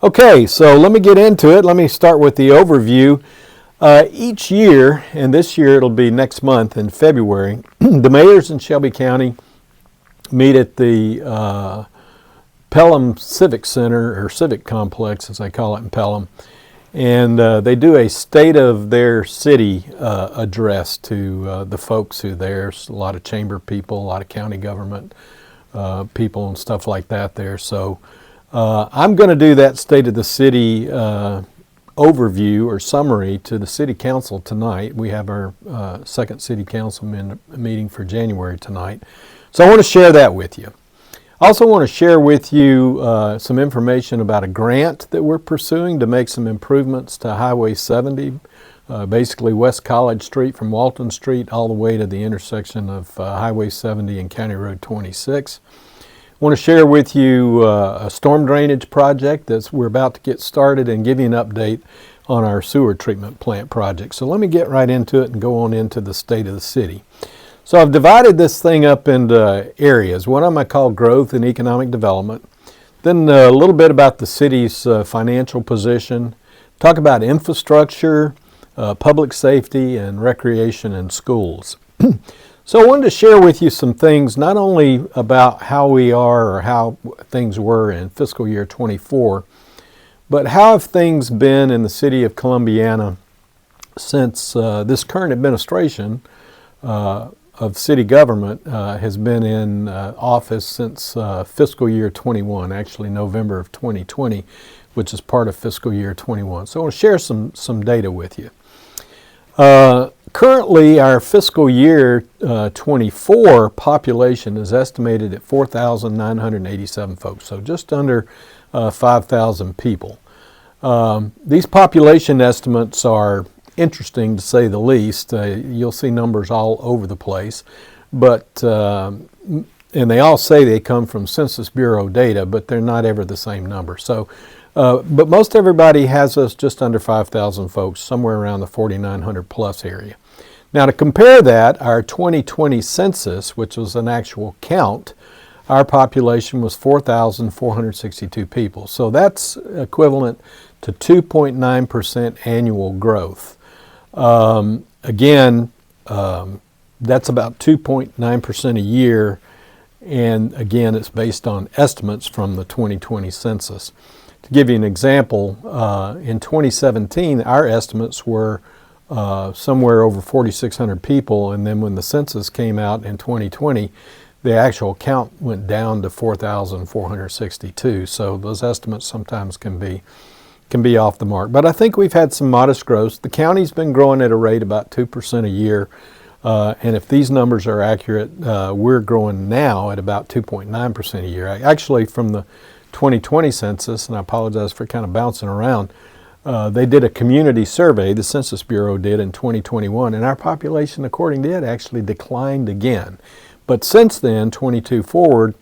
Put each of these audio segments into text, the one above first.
Okay, so let me get into it. Let me start with the overview. Each year, and this year it'll be next month in February, the mayors in Shelby County meet at the Pelham Civic Center, or Civic Complex as they call it in Pelham, and they do a state of their city address to the folks who are there. There's a lot of chamber people, a lot of county government people and stuff like that there. So I'm going to do that state of the city overview or summary to the city council tonight. We have our second city council meeting for January tonight. So I want to share that with you. I also want to share with you some information about a grant that we're pursuing to make some improvements to Highway 70, basically West College Street from Walton Street all the way to the intersection of Highway 70 and County Road 26. I want to share with you a storm drainage project that we're about to get started and give you an update on our sewer treatment plant project. So let me get right into it and go on into the state of the city. So I've divided this thing up into areas. One of them I call growth and economic development. Then a little bit about the city's financial position. Talk about infrastructure, public safety, and recreation and schools. So I wanted to share with you some things, not only about how we are or how things were in fiscal year 24, but how have things been in the city of Columbiana since this current administration of city government has been in office since fiscal year 21, actually November of 2020, which is part of fiscal year 21. So I want to share some data with you. Currently, our fiscal year 24 population is estimated at 4,987 folks, so just under 5,000 people. These population estimates are interesting to say the least. You'll see numbers all over the place, but and they all say they come from Census Bureau data, but they're not ever the same number. So, but most everybody has us just under 5,000 folks, somewhere around the 4,900 plus area. Now to compare that, our 2020 census, which was an actual count, our population was 4,462 people. So that's equivalent to 2.9% annual growth. Again, that's about 2.9% a year, and again, it's based on estimates from the 2020 census. To give you an example, in 2017, our estimates were somewhere over 4,600 people, and then when the census came out in 2020, the actual count went down to 4,462. So those estimates sometimes can be off the mark. But I think we've had some modest growth. The county's been growing at a rate about 2% a year. And if these numbers are accurate, we're growing now at about 2.9% a year. Actually, from the 2020 census, and I apologize for kind of bouncing around, they did a community survey, the Census Bureau did in 2021, and our population, according to it, actually declined again. But since then, 22 forward,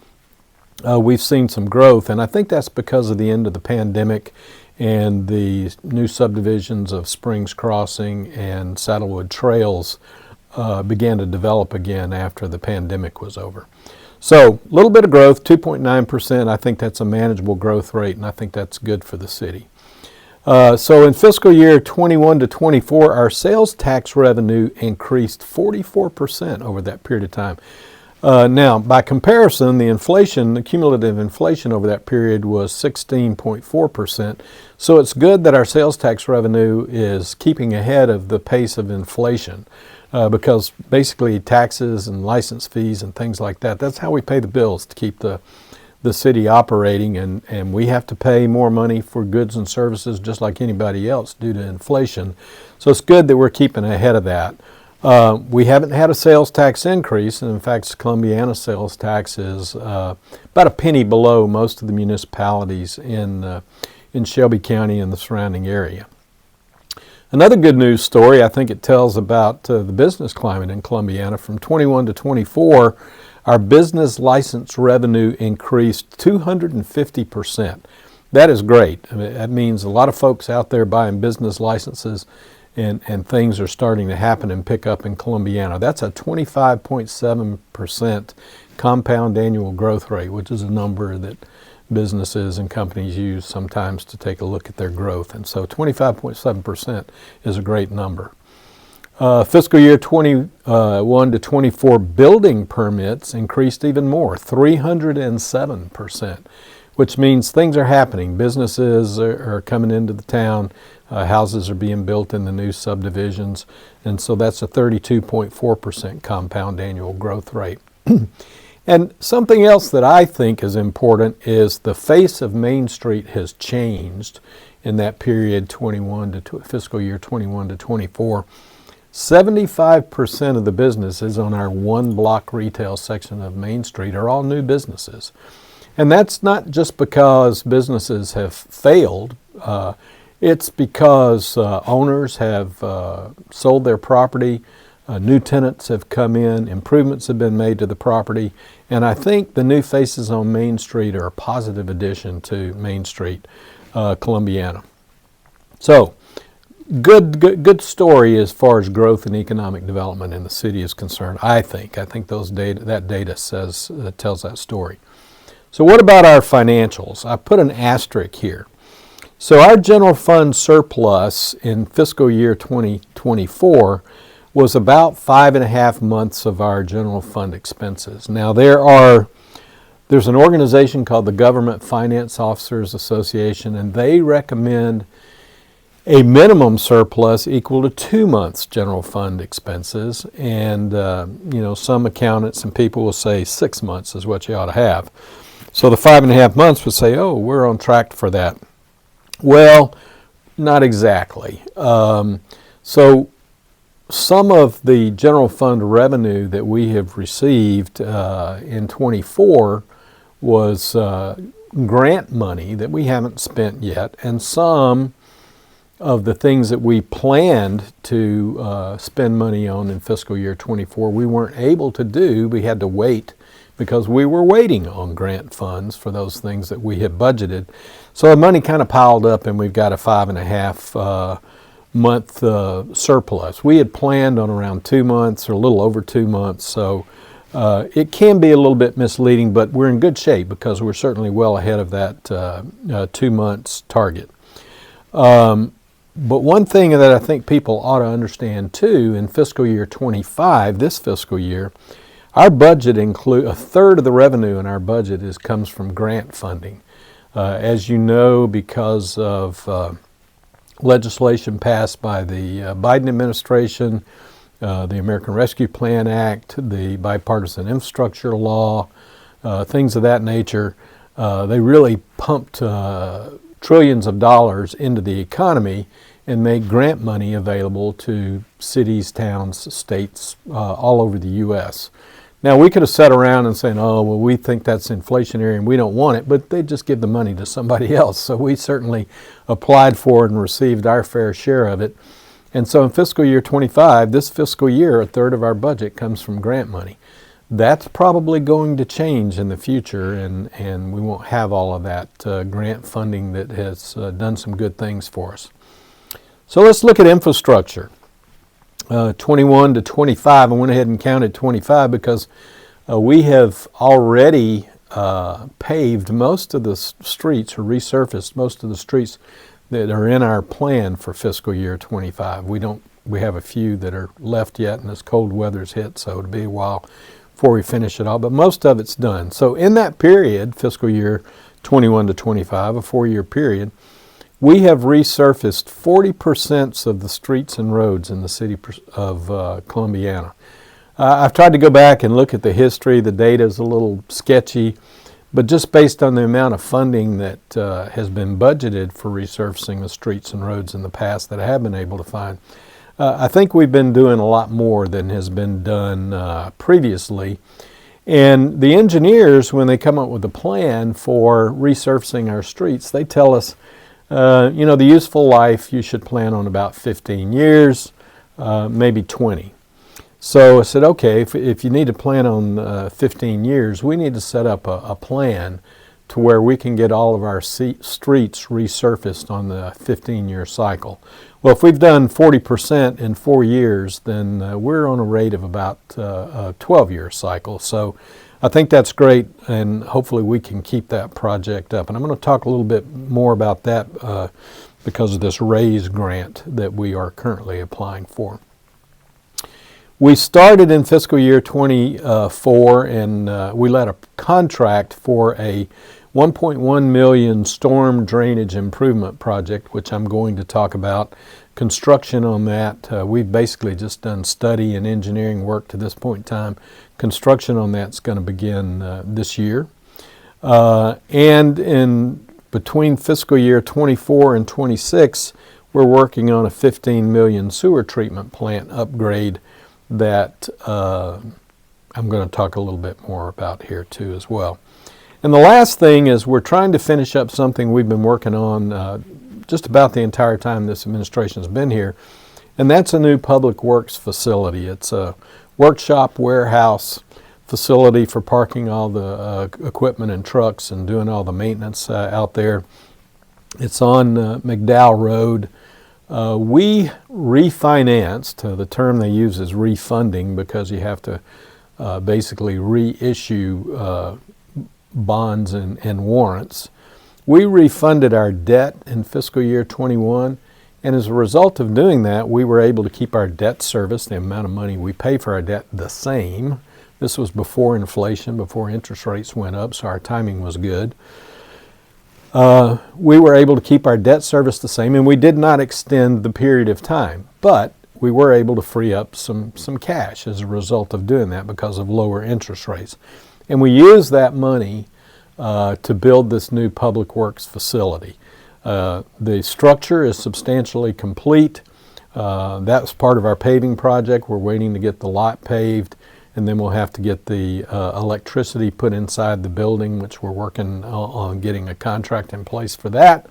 we've seen some growth, and I think that's because of the end of the pandemic and the new subdivisions of Springs Crossing and Saddlewood Trails began to develop again after the pandemic was over. So a little bit of growth, 2.9%. I think that's a manageable growth rate, and I think that's good for the city. So in fiscal year 21 to 24, our sales tax revenue increased 44% over that period of time. Now, by comparison, the cumulative inflation over that period was 16.4%. So it's good that our sales tax revenue is keeping ahead of the pace of inflation because basically taxes and license fees and things like that, that's how we pay the bills to keep the city operating, and we have to pay more money for goods and services just like anybody else due to inflation. So it's good that we're keeping ahead of that. We haven't had a sales tax increase, and in fact, Columbiana sales tax is about a penny below most of the municipalities in Shelby County and the surrounding area. Another good news story, I think it tells about the business climate in Columbiana. From 21 to 24, our business license revenue increased 250%. That is great. I mean, that means a lot of folks out there buying business licenses, and things are starting to happen and pick up in Columbiana. That's a 25.7% compound annual growth rate, which is a number that businesses and companies use sometimes to take a look at their growth. And so 25.7% is a great number. Fiscal year 21 to 24 building permits increased even more, 307%, which means things are happening. Businesses are coming into the town. Houses are being built in the new subdivisions. And so that's a 32.4% compound annual growth rate. And something else that I think is important is the face of Main Street has changed in that period fiscal year 21 to 24. 75% of the businesses on our one block retail section of Main Street are all new businesses. And that's not just because businesses have failed. It's because owners have sold their property, new tenants have come in, improvements have been made to the property, and I think the new faces on Main Street are a positive addition to Main Street, Columbiana. So, good story as far as growth and economic development in the city is concerned. I think that data tells that story. So, what about our financials? I put an asterisk here. So, our general fund surplus in fiscal year 2024 was about 5.5 months of our general fund expenses. Now, there's an organization called the Government Finance Officers Association, and they recommend a minimum surplus equal to 2 months general fund expenses. And, some accountants and people will say 6 months is what you ought to have. So the 5.5 months would say, oh, we're on track for that. Well, not exactly. So some of the general fund revenue that we have received in 24 was grant money that we haven't spent yet, and some of the things that we planned to spend money on in fiscal year 24 we weren't able to do. We had to wait because we were waiting on grant funds for those things that we had budgeted. So the money kind of piled up, and we've got a 5.5 month surplus. We had planned on around 2 months or a little over 2 months, so it can be a little bit misleading, but we're in good shape because we're certainly well ahead of that 2 months target. But one thing that I think people ought to understand too, in fiscal year 25, this fiscal year, our budget includes a third of the revenue in our budget comes from grant funding. As you know, because of legislation passed by the Biden administration, the American Rescue Plan Act, the Bipartisan Infrastructure Law, things of that nature, they really pumped trillions of dollars into the economy and made grant money available to cities, towns, states all over the U.S. Now, we could have sat around and said, oh, well, we think that's inflationary and we don't want it, but they just give the money to somebody else. So we certainly applied for it and received our fair share of it. And so in fiscal year 25, this fiscal year, a third of our budget comes from grant money. That's probably going to change in the future, and we won't have all of that grant funding that has done some good things for us. So let's look at infrastructure. 21 to 25, I went ahead and counted 25 because we have already paved most of the streets, or resurfaced most of the streets that are in our plan for fiscal year 25. We have a few that are left yet, and this cold weather's hit, so it'll be a while before we finish it all, but most of it's done. So in that period, fiscal year 21 to 25, a 4-year period, we have resurfaced 40% of the streets and roads in the city of Columbiana. I've tried to go back and look at the history. The data is a little sketchy, but just based on the amount of funding that has been budgeted for resurfacing the streets and roads in the past that I have been able to find, I think we've been doing a lot more than has been done previously. And the engineers, when they come up with a plan for resurfacing our streets, they tell us, the useful life, you should plan on about 15 years, maybe 20. So I said, okay, if you need to plan on 15 years, we need to set up a plan to where we can get all of our streets resurfaced on the 15-year cycle. Well, if we've done 40% in 4 years, then we're on a rate of about a 12-year cycle. So I think that's great, and hopefully we can keep that project up. And I'm going to talk a little bit more about that because of this RAISE grant that we are currently applying for. We started in fiscal year 24, and we let a contract for a $1.1 million storm drainage improvement project, which I'm going to talk about. Construction on that, we've basically just done study and engineering work to this point in time. Construction on that's going to begin this year. And in between fiscal year 24 and 26, we're working on a $15 million sewer treatment plant upgrade that I'm going to talk a little bit more about here too as well. And the last thing is we're trying to finish up something we've been working on just about the entire time this administration has been here, and that's a new public works facility. It's a workshop warehouse facility for parking all the equipment and trucks and doing all the maintenance out there. It's on McDowell Road. We refinanced, the term they use is refunding because you have to basically reissue bonds and warrants. We refunded our debt in fiscal year 21, and as a result of doing that, we were able to keep our debt service, the amount of money we pay for our debt, the same. This was before inflation, before interest rates went up, so our timing was good. We were able to keep our debt service the same, and we did not extend the period of time, but we were able to free up some cash as a result of doing that because of lower interest rates. And we used that money to build this new public works facility. The structure is substantially complete. That's part of our paving project. We're waiting to get the lot paved, and then we'll have to get the electricity put inside the building, which we're working on getting a contract in place for that.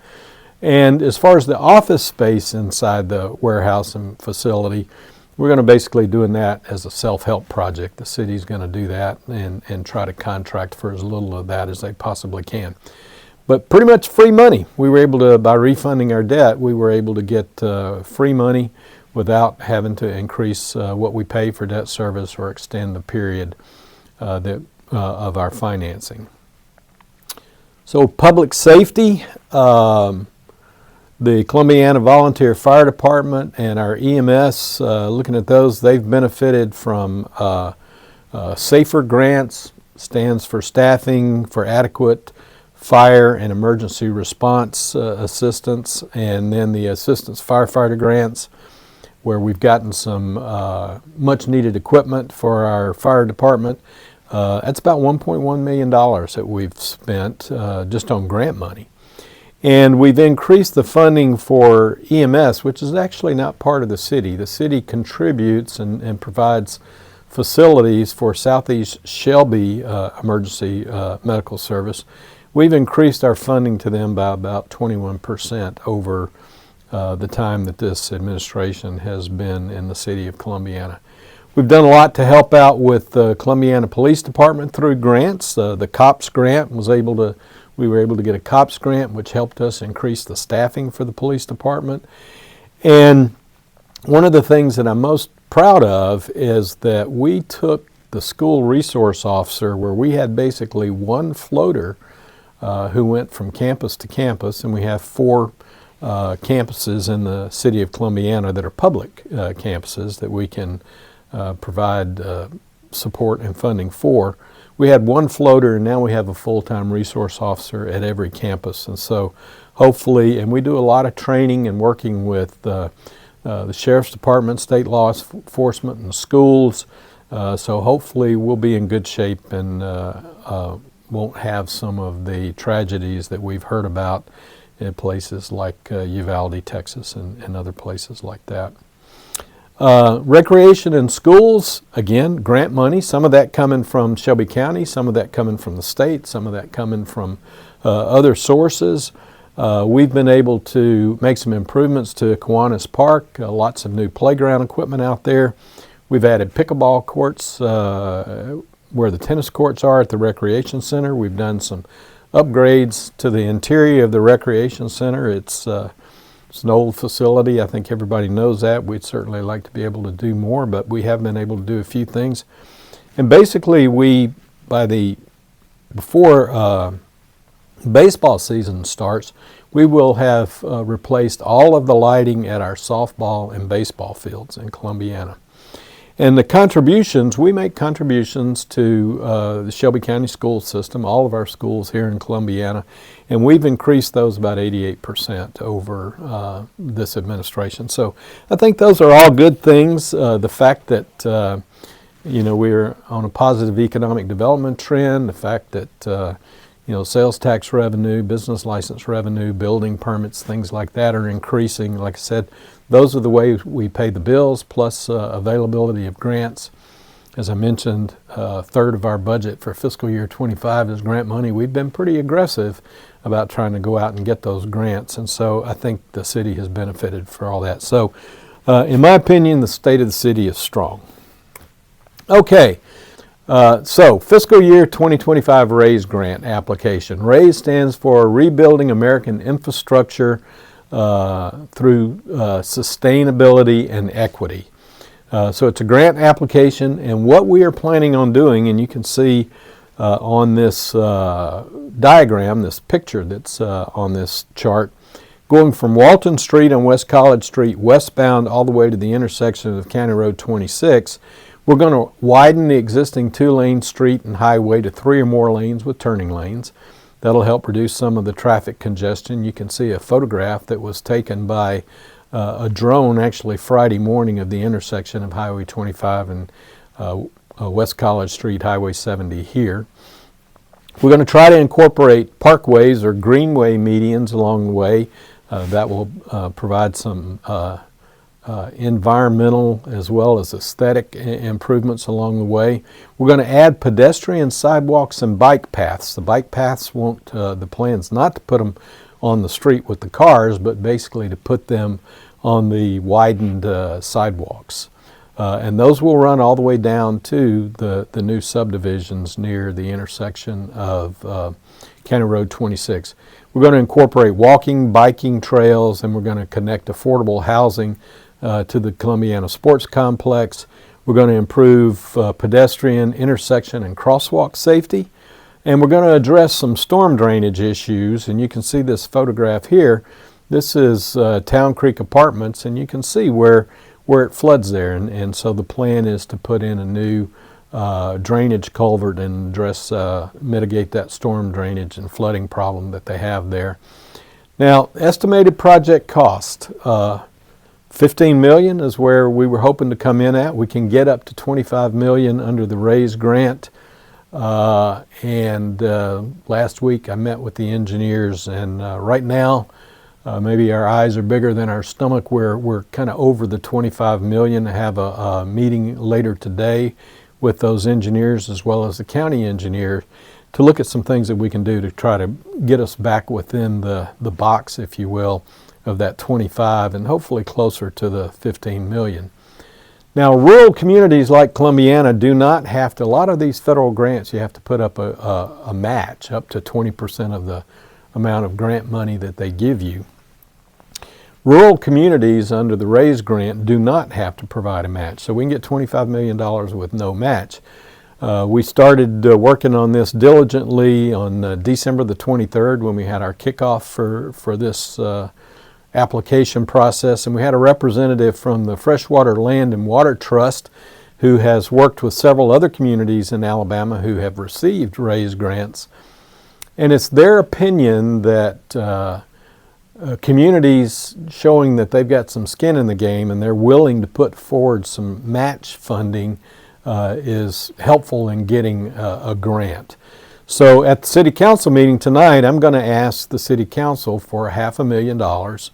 And as far as the office space inside the warehouse and facility, we're going to basically doing that as a self-help project. The city's going to do that and try to contract for as little of that as they possibly can. But pretty much free money. We were able to, by refunding our debt, we were able to get free money without having to increase what we pay for debt service or extend the period of our financing. So public safety, the Columbiana Volunteer Fire Department and our EMS, looking at those, they've benefited from SAFER grants, stands for Staffing for Adequate Fire and Emergency Response Assistance, and then the Assistance Firefighter grants, where we've gotten some much needed equipment for our fire department. That's about $1.1 million that we've spent just on grant money. And we've increased the funding for EMS, which is actually not part of the city. The city contributes and provides facilities for Southeast Shelby Emergency Medical Service. We've increased our funding to them by about 21% over the time that this administration has been in the city of Columbiana. We've done a lot to help out with the Columbiana Police Department through grants. The COPS grant we were able to get a COPS grant, which helped us increase the staffing for the police department. And one of the things that I'm most proud of is that we took the school resource officer, where we had basically one floater who went from campus to campus, and we have 4 campuses in the city of Columbiana that are public campuses that we can provide support and funding for. We had one floater, and now we have a full-time resource officer at every campus. And so hopefully, and we do a lot of training and working with the Sheriff's Department, state law enforcement, and the schools. So hopefully we'll be in good shape and won't have some of the tragedies that we've heard about in places like Uvalde, Texas, and other places like that. Recreation in schools, again, grant money, some of that coming from Shelby County, some of that coming from the state, some of that coming from other sources. We've been able to make some improvements to Kiwanis Park, lots of new playground equipment out there. We've added pickleball courts where the tennis courts are at the recreation center. We've done some upgrades to the interior of the recreation center. It's It's an old facility. I think everybody knows that. We'd certainly like to be able to do more, but we have been able to do a few things. And basically, before baseball season starts, we will have replaced all of the lighting at our softball and baseball fields in Columbiana. And the contributions, we make contributions to the Shelby County school system, all of our schools here in Columbiana, and we've increased those about 88% over this administration. So I think those are all good things. The fact that we're on a positive economic development trend, the fact that sales tax revenue, business license revenue, building permits, things like that are increasing. Like I said, those are the ways we pay the bills, plus availability of grants. As I mentioned, a third of our budget for fiscal year 25 is grant money. We've been pretty aggressive about trying to go out and get those grants, and so I think the city has benefited for all that. So in my opinion, the state of the city is strong. Okay. So fiscal year 2025 RAISE grant application. RAISE stands for Rebuilding American Infrastructure through Sustainability and Equity. So it's a grant application, and what we are planning on doing, and you can see on this diagram, this picture that's on this chart, going from Walton Street and West College Street westbound all the way to the intersection of County Road 26, we're going to widen the existing 2-lane street and highway to 3 or more lanes with turning lanes. That'll help reduce some of the traffic congestion. You can see a photograph that was taken by a drone actually Friday morning of the intersection of Highway 25 and West College Street, Highway 70 here. We're going to try to incorporate parkways or greenway medians along the way. That will provide some environmental as well as aesthetic improvements along the way. We're going to add pedestrian sidewalks and bike paths. The bike paths the plan's not to put them on the street with the cars, but basically to put them on the widened sidewalks. And those will run all the way down to the new subdivisions near the intersection of County Road 26. We're going to incorporate walking, biking trails, and we're going to connect affordable housing to the Columbiana Sports Complex. We're going to improve pedestrian intersection and crosswalk safety. And we're going to address some storm drainage issues. And you can see this photograph here. This is Town Creek Apartments, and you can see where it floods there. And so the plan is to put in a new drainage culvert and mitigate that storm drainage and flooding problem that they have there. Now, estimated project cost. $15 million is where we were hoping to come in at. We can get up to $25 million under the RAISE grant. And last week I met with the engineers, and right now maybe our eyes are bigger than our stomach. We're kind of over the $25 million. I have a meeting later today with those engineers as well as the county engineer to look at some things that we can do to try to get us back within the box, if you will, of that 25 and hopefully closer to the 15 million. Now, rural communities like Columbiana do not have to, a lot of these federal grants, you have to put up a match up to 20% of the amount of grant money that they give you. Rural communities under the RAISE grant do not have to provide a match, so we can get $25 million with no match. We started working on this diligently on December the 23rd when we had our kickoff for this application process, and we had a representative from the Freshwater Land and Water Trust who has worked with several other communities in Alabama who have received RAISE grants. And it's their opinion that communities showing that they've got some skin in the game and they're willing to put forward some match funding is helpful in getting a grant. So at the City Council meeting tonight, I'm going to ask the City Council for $500,000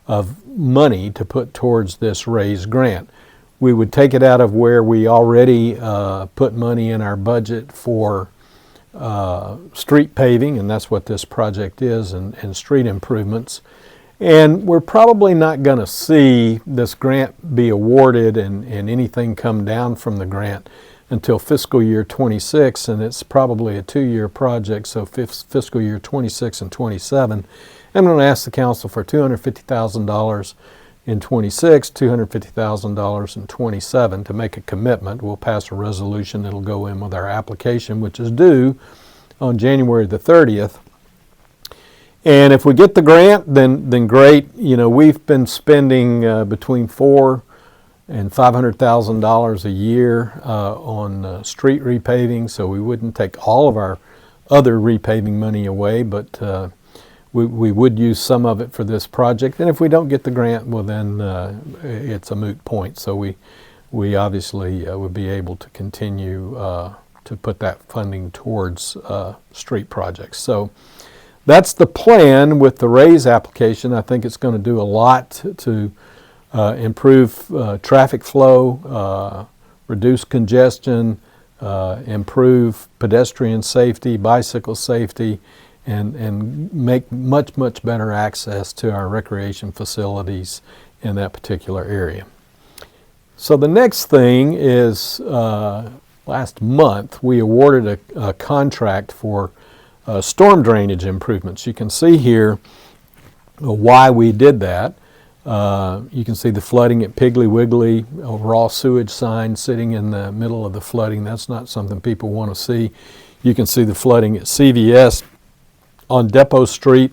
of money to put towards this RAISE grant. We would take it out of where we already put money in our budget for street paving, and that's what this project is, and street improvements. And we're probably not going to see this grant be awarded and anything come down from the grant until fiscal year 26, and it's probably a 2-year project, so fiscal year 26 and 27. I'm going to ask the council for $250,000 in 26, $250,000 in 27 to make a commitment. We'll pass a resolution that'll go in with our application, which is due on January the 30th. And if we get the grant, then great. You know, we've been spending between $400,000 and $500,000 a year on street repaving, so we wouldn't take all of our other repaving money away, but we would use some of it for this project. And if we don't get the grant, well then it's a moot point. So we obviously would be able to continue to put that funding towards street projects. So that's the plan with the RAISE application. I think it's going to do a lot to improve traffic flow, reduce congestion, improve pedestrian safety, bicycle safety, and make much better access to our recreation facilities in that particular area. So the next thing is last month we awarded a contract for storm drainage improvements. You can see here why we did that. You can see the flooding at Piggly Wiggly, a raw sewage sign sitting in the middle of the flooding. That's not something people want to see. You can see the flooding at CVS on Depot Street.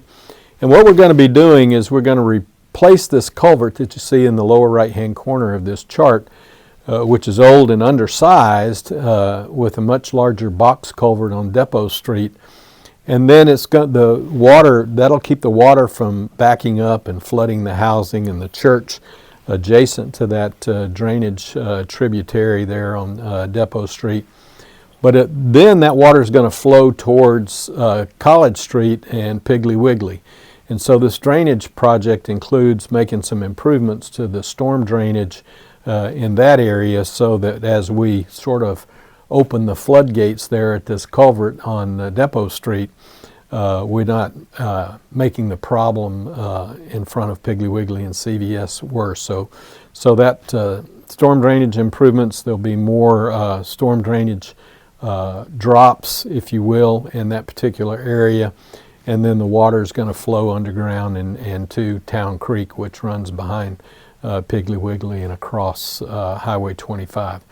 And what we're going to be doing is we're going to replace this culvert that you see in the lower right hand corner of this chart, which is old and undersized, with a much larger box culvert on Depot Street. And then it's got the water, that'll keep the water from backing up and flooding the housing and the church adjacent to that drainage tributary there on Depot Street. But then that water is going to flow towards College Street and Piggly Wiggly. And so this drainage project includes making some improvements to the storm drainage in that area, so that as we sort of open the floodgates there at this culvert on Depot Street, we're not making the problem in front of Piggly Wiggly and CVS worse. So that storm drainage improvements, there'll be more storm drainage drops, if you will, in that particular area, and then the water is going to flow underground and to Town Creek, which runs behind Piggly Wiggly and across Highway 25.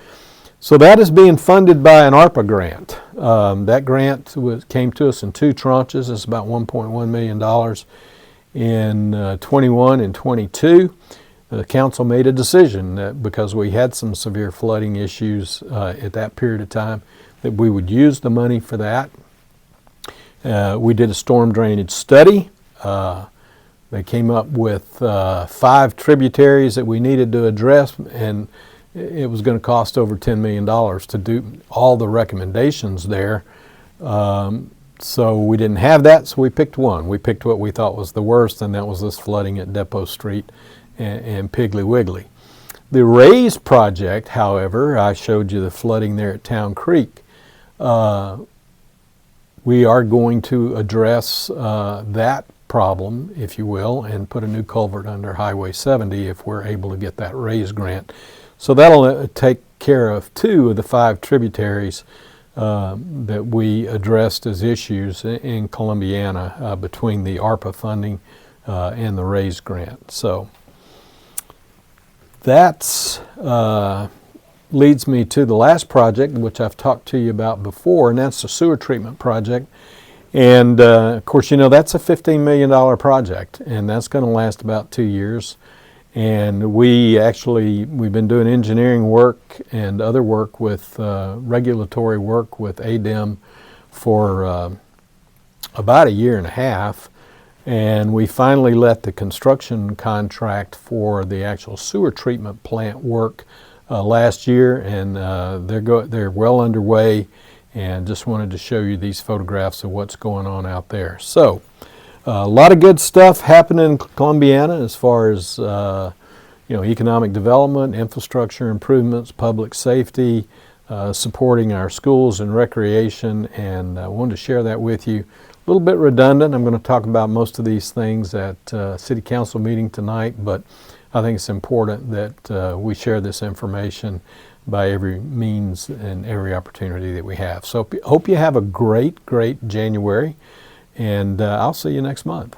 So that is being funded by an ARPA grant. That grant came to us in 2 tranches. It's about $1.1 million in 21 and 22. The council made a decision that because we had some severe flooding issues at that period of time, that we would use the money for that. We did a storm drainage study. They came up with 5 tributaries that we needed to address, and it was going to cost over $10 million to do all the recommendations there. So we didn't have that, so we picked one. We picked what we thought was the worst, and that was this flooding at Depot Street and Piggly Wiggly. The RAISE project, however, I showed you the flooding there at Town Creek. We are going to address that problem, if you will, and put a new culvert under Highway 70 if we're able to get that RAISE grant. So that'll take care of 2 of the 5 tributaries that we addressed as issues in Columbiana between the ARPA funding and the RAISE grant. So that's leads me to the last project, which I've talked to you about before, and that's the sewer treatment project. And of course, you know, that's a $15 million project, and that's going to last about 2 years. And we've been doing engineering work and other work with regulatory work with ADEM for about 1.5 years. And we finally let the construction contract for the actual sewer treatment plant work last year, and they're well underway, and just wanted to show you these photographs of what's going on out there. So a lot of good stuff happening in Columbiana as far as economic development, infrastructure improvements, public safety, supporting our schools and recreation, and I wanted to share that with you. A little bit redundant. I'm going to talk about most of these things at City Council meeting tonight, but I think it's important that we share this information by every means and every opportunity that we have. So hope you have a great January, and I'll see you next month.